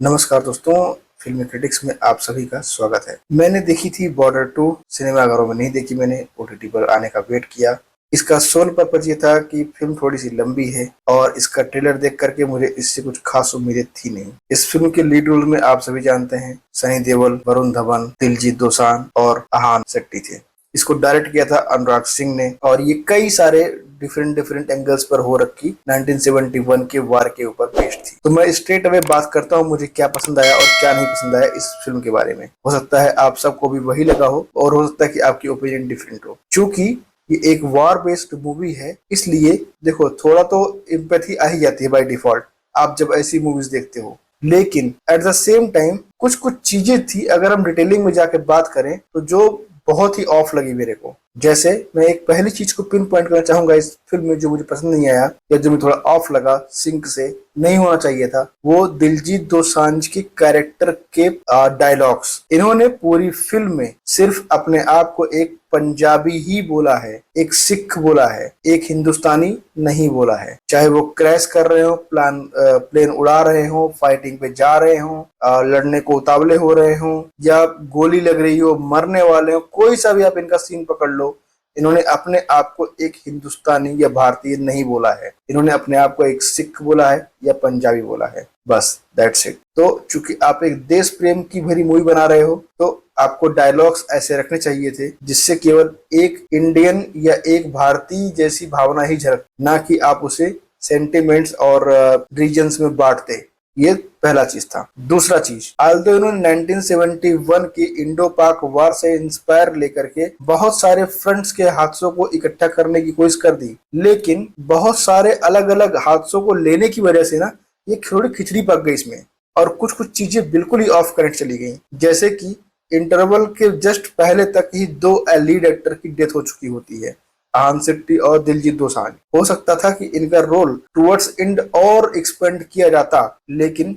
नमस्कार दोस्तों, फिल्मी क्रिटिक्स में आप सभी का स्वागत है। मैंने देखी थी बॉर्डर 2, सिनेमाघरों में नहीं देखी मैंने, ओटीटी पर आने का वेट किया। इसका सोल पर्पज ये था कि फिल्म थोड़ी सी लंबी है और इसका ट्रेलर देख करके मुझे इससे कुछ खास उम्मीदें थी नहीं। इस फिल्म के लीड रोल में आप सभी जानते हैं सनी देओल, वरुण धवन, दिलजीत दोसांझ और आहान शेट्टी थे। इसको डायरेक्ट किया था अनुराग सिंह ने और ये कई सारे डिफरेंट एंगल्स पर हो रखी 1971 के वार के ऊपर बेस्ड थी। तो मैं स्ट्रेट अवे बात करता हूँ मुझे क्या पसंद आया और क्या नहीं पसंद आया इस फिल्म के बारे में। हो सकता है आप सबको भी वही लगा हो और हो सकता है कि आपकी ओपिनियन डिफरेंट हो। क्योंकि ये एक वार बेस्ड मूवी है, इसलिए देखो थोड़ा तो एम्पैथी आ ही जाती है बाय डिफॉल्ट आप जब ऐसी मूवीज देखते हो। लेकिन एट द सेम टाइम कुछ कुछ चीजें थी, अगर हम डिटेलिंग में जाके बात करें तो जो बहुत ही ऑफ लगी मेरे को। जैसे मैं एक पहली चीज को पिन पॉइंट करना चाहूंगा इस फिल्म में, जो मुझे पसंद नहीं आया या जो मुझे थोड़ा ऑफ लगा, सिंक से नहीं होना चाहिए था, वो दिलजीत दोसांझ के कैरेक्टर के डायलॉग्स। इन्होंने पूरी फिल्म में सिर्फ अपने आप को एक पंजाबी ही बोला है, एक सिख बोला है, एक हिंदुस्तानी नहीं बोला है। चाहे वो क्रैश कर रहे हो, प्लेन उड़ा रहे हो, फाइटिंग पे जा रहे हो, लड़ने को उतावले हो रहे हो, या गोली लग रही हो, मरने वाले हो, कोई सा भी आप इनका सीन पकड़ लो, इन्होंने अपने आप को एक हिंदुस्तानी या भारतीय नहीं बोला है। इन्होंने अपने आप को एक सिख बोला है या पंजाबी बोला है, बस दैट्स इट। तो चूंकि आप एक देश प्रेम की भरी मूवी बना रहे हो तो आपको डायलॉग्स ऐसे रखने चाहिए थे जिससे केवल एक इंडियन या एक भारतीय जैसी भावना ही झलक, ना कि आप उसे सेंटिमेंट्स और रीजन्स में बांटते। ये पहला चीज था। दूसरा चीज, आल्दो इन्होंने 1971 की इंडो पाक वार से इंस्पायर लेकर के बहुत सारे फ्रंट्स के हादसों को इकट्ठा करने की कोशिश कर दी, लेकिन बहुत सारे अलग अलग हादसों को लेने की वजह से ना ये थोड़ी खिचड़ी पक गई इसमें और कुछ कुछ चीजें बिल्कुल ही ऑफ करेक्ट चली गई। जैसे कि इंटरवल के जस्ट पहले तक ही दो लीड एक्टर की डेथ हो चुकी होती है, आहान शेट्टी और दिलजीत दोसांझ। हो सकता था कि इनका रोल टुवर्ड्स एंड और एक्सपेंड किया जाता, लेकिन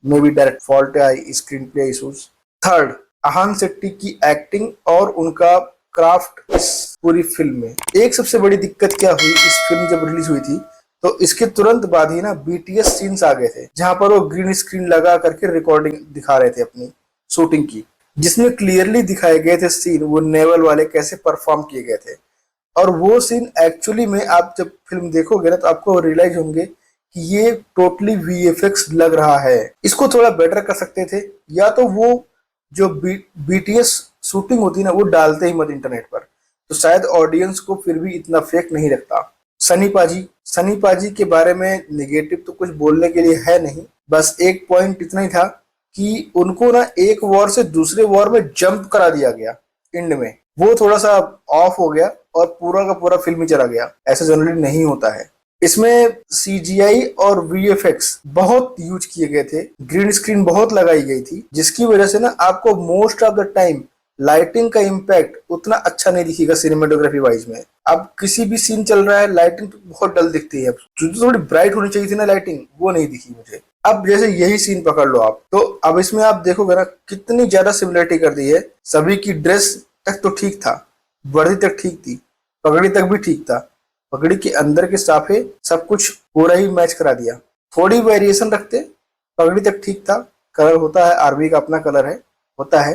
मे बी डायरेक्ट फॉल्ट है, screen play issues. Third, Aahan Shetty की एक्टिंग और उनका क्राफ्ट इस पूरी फिल्म में। एक सबसे बड़ी दिक्कत क्या हुई, इस फिल्म जब रिलीज हुई थी तो इसके तुरंत बाद ही ना बीटीएस सीन्स आ गए थे, जहां पर वो ग्रीन स्क्रीन लगा करके रिकॉर्डिंग दिखा रहे थे अपनी शूटिंग की, जिसमें क्लियरली दिखाए गए थे सीन वो नेवल वाले कैसे परफॉर्म किए गए थे। और वो सीन एक्चुअली में आप जब फिल्म देखोगे ना तो आपको रियलाइज होंगे कि ये टोटली वीएफएक्स लग रहा है। इसको थोड़ा बेटर कर सकते थे, या तो वो जो बीटीएस शूटिंग होती ना वो डालते ही मत इंटरनेट पर, तो शायद ऑडियंस को फिर भी इतना फेक नहीं लगता। सनी पाजी के बारे में निगेटिव तो कुछ बोलने के लिए है नहीं, बस एक पॉइंट इतना ही था कि उनको ना एक वॉर से दूसरे वॉर में जंप करा दिया गया एंड में, वो थोड़ा सा ऑफ हो गया और पूरा का पूरा फिल्म ही चला गया। ऐसा जनरली नहीं होता है। इसमें सीजीआई और वीएफएक्स बहुत यूज किए गए थे, ग्रीन स्क्रीन बहुत लगाई गई थी, जिसकी वजह से ना आपको most of the time lighting का इम्पैक्ट उतना अच्छा नहीं दिखेगा सिनेमेटोग्राफी वाइज में। अब किसी भी सीन चल रहा है लाइटिंग तो बहुत डल दिखती है, जो थोड़ी ब्राइट होनी चाहिए थी ना लाइटिंग, वो नहीं दिखी मुझे। अब जैसे यही सीन पकड़ लो आप, तो अब इसमें आप देखोगे ना कितनी ज्यादा सिमिलरिटी कर दी है। सभी की ड्रेस तक तो ठीक था, वर्दी तक ठीक थी, पगड़ी तक भी ठीक था, पगड़ी के अंदर के साफे सब कुछ पूरा ही मैच करा दिया। थोड़ी वेरिएशन रखते, पगड़ी तक ठीक था, कलर होता है आर्मी का अपना कलर है, होता है,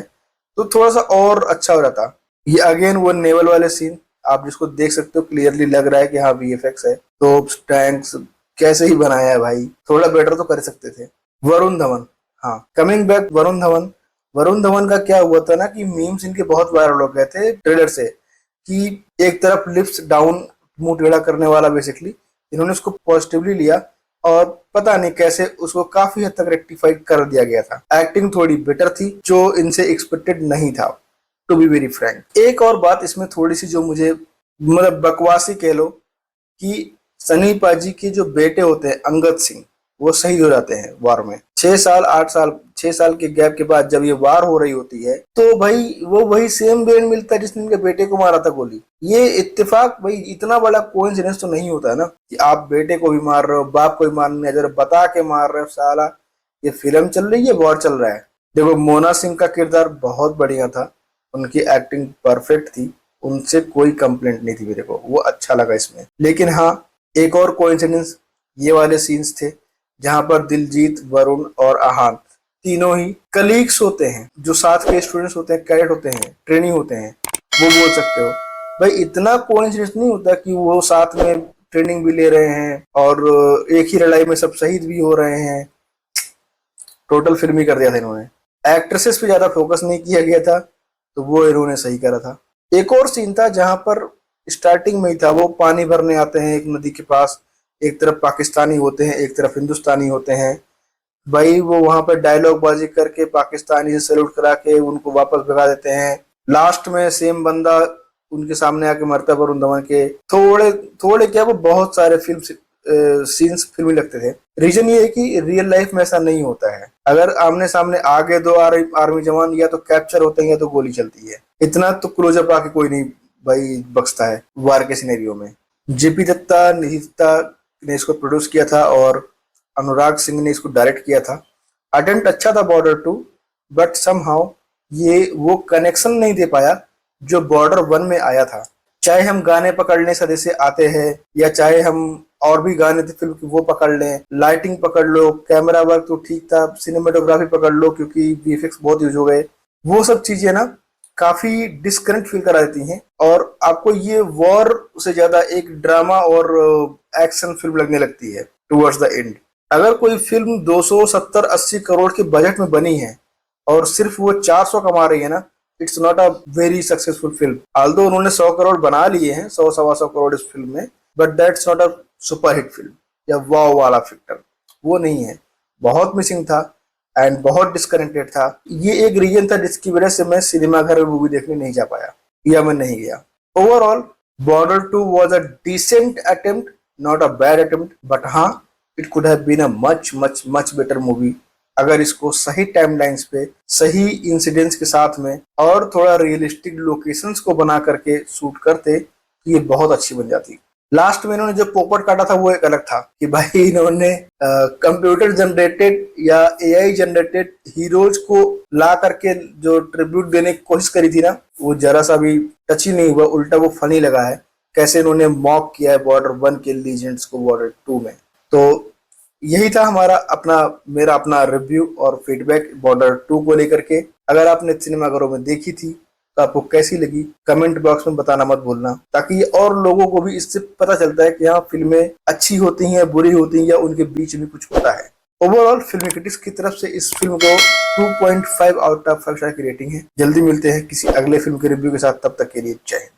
तो थोड़ा सा और अच्छा हो जाता। ये अगेन वो नेवल वाले सीन आप जिसको देख सकते हो क्लियरली लग रहा है कि हाँ वीएफएक्स है, तो टैंक्स कैसे ही बनाया है भाई, थोड़ा बेटर तो कर सकते थे। वरुण धवन, हाँ कमिंग बैक वरुण धवन का क्या हुआ था ना कि मीम्स इनके बहुत वायरल हो गए थे ट्रेलर से, कि एक तरफ लिप्स डाउन मुंह टेढ़ा करने वाला, बेसिकली इन्होंने उसको पॉजिटिवली लिया और पता नहीं कैसे उसको काफी हद तक रेक्टिफाइड कर दिया गया था। एक्टिंग थोड़ी बेटर थी जो इनसे एक्सपेक्टेड नहीं था, टू बी वेरी फ्रैंक। एक और बात इसमें थोड़ी सी जो मुझे मतलब बकवासी कह लो, कि सनी पाजी के जो बेटे होते हैं अंगद सिंह, वो शहीद हो जाते हैं वार में। 6 साल के गैप के बाद जब ये वार हो रही होती है तो भाई वो वही सेम ब्रेन मिलता है जिसने इनके बेटे को मारा था गोली। ये इत्तेफाक भाई इतना बड़ा कोइंसिडेंस तो नहीं होता है ना कि आप बेटे को भी मार रहे हो, बाप को भी मारने जरा बता के मार रहे हो। साला ये फिल्म चल रही है, वॉर चल रहा है। देखो मोना सिंह का किरदार बहुत बढ़िया था, उनकी एक्टिंग परफेक्ट थी, उनसे कोई कंप्लेंट नहीं थी मेरे को, वो अच्छा लगा इसमें। लेकिन हाँ एक और कोइंसिडेंस ये वाले सीन्स थे जहां पर दिलजीत, वरुण और आहान तीनों ही कलीग्स होते हैं, जो साथ के स्टूडेंट्स होते हैं, कैडेट होते हैं, ट्रेनी होते हैं, वो बोल सकते हो। भाई इतना कोइंसिडेंस नहीं होता कि वो साथ में ट्रेनिंग भी ले रहे हैं और एक ही लड़ाई में सब शहीद भी हो रहे हैं। टोटल फिल्म ही कर दिया था इन्होंने। एक्ट्रेसेस पे ज्यादा फोकस नहीं किया गया था, तो वो इन्होंने सही करा था। एक और सीन था जहां पर स्टार्टिंग में ही था, वो पानी भरने आते हैं एक नदी के पास, एक तरफ पाकिस्तानी होते हैं, एक तरफ हिंदुस्तानी होते हैं। भाई वो वहां पर डायलॉग बाजी करके पाकिस्तानी से सैल्यूट करा के उनको वापस भगा देते हैं। लास्ट में सेम बंदा उनके सामने आके मरता है वरुण धवन के। थोड़े थोड़े क्या, वो बहुत सारे फिल्म सीन्स फिल्मी लगते थे। रीजन ये है कि रियल लाइफ में ऐसा नहीं होता है। अगर आमने सामने आगे दो आर्मी जवान या तो कैप्चर होते हैं या तो गोली चलती है। इतना तो क्लोजअप आके कोई नहीं भाई बख्शता है वार के सिनेरियो में। जेपी दत्ता, निधि दत्ता ने इसको प्रोड्यूस किया था और अनुराग सिंह ने इसको डायरेक्ट किया था। अटेम्प्ट अच्छा था बॉर्डर 2, बट समहाउ ये वो कनेक्शन नहीं दे पाया जो बॉर्डर 1 में आया था। चाहे हम गाने पकड़ने सदे से आते हैं या चाहे हम और भी गाने थे फिल्म की वो पकड़ लें, लाइटिंग पकड़ लो, कैमरा वर्क तो ठीक था, सिनेमेटोग्राफी पकड़ लो क्योंकि वीएफएक्स बहुत यूज हो गए, वो सब चीजें ना काफी डिस्कनेक्ट फील करा देती हैं और आपको ये वॉर से ज्यादा एक ड्रामा और एक्शन फिल्म लगने लगती है टुवर्ड्स द एंड। अगर कोई फिल्म 270-80 करोड़ के बजट में बनी है और सिर्फ वो 400 कमा रही है ना, it's not a very successful film. Aldous उन्होंने 100 करोड़ बना लिए हैं, 100-125 करोड़ इस फिल्म में, but that's not a super hit film या वाव वाला फैक्टर वो नहीं है। बहुत मिसिंग था एंड बहुत डिस्कनेक्टेड था। ये एक रीजन था जिसकी वजह से मैं सिनेमा घर में मूवी देखने नहीं जा पाया या मैं नहीं गया। Overall Border 2 was a decent attempt, not a bad attempt, but हाँ it could have been a much much much better movie अगर इसको सही टाइमलाइंस पे, सही इंसिडेंट्स के साथ में और थोड़ा रियलिस्टिक लोकेशंस को बना करके शूट करते तो ये बहुत अच्छी बन जाती। लास्ट में इन्होंने जो पोपट काटा था वो एक अलग था कि भाई इन्होंने कंप्यूटर जनरेटेड या एआई जनरेटेड हीरोज को ला करके जो ट्रिब्यूट देने की कोशिश करी थी ना, वो जरा सा भी टच ही नहीं हुआ, उल्टा वो फनी लगा है कैसे इन्होंने मॉक किया है बॉर्डर 1 के लीजेंड्स को बॉर्डर 2 में। तो यही था मेरा अपना रिव्यू और फीडबैक बॉर्डर 2 को लेकर के। अगर आपने सिनेमाघरों में देखी थी तो आपको कैसी लगी कमेंट बॉक्स में बताना मत भूलना, ताकि और लोगों को भी इससे पता चलता है कि हाँ फिल्में अच्छी होती हैं, बुरी होती हैं या उनके बीच में कुछ होता है। ओवरऑल फिल्म क्रिटिक्स की तरफ से इस फिल्म को 2.5 आउट ऑफ 5 स्टार की रेटिंग है। जल्दी मिलते हैं किसी अगले फिल्म के रिव्यू के साथ, तब तक के लिए जय हिंद।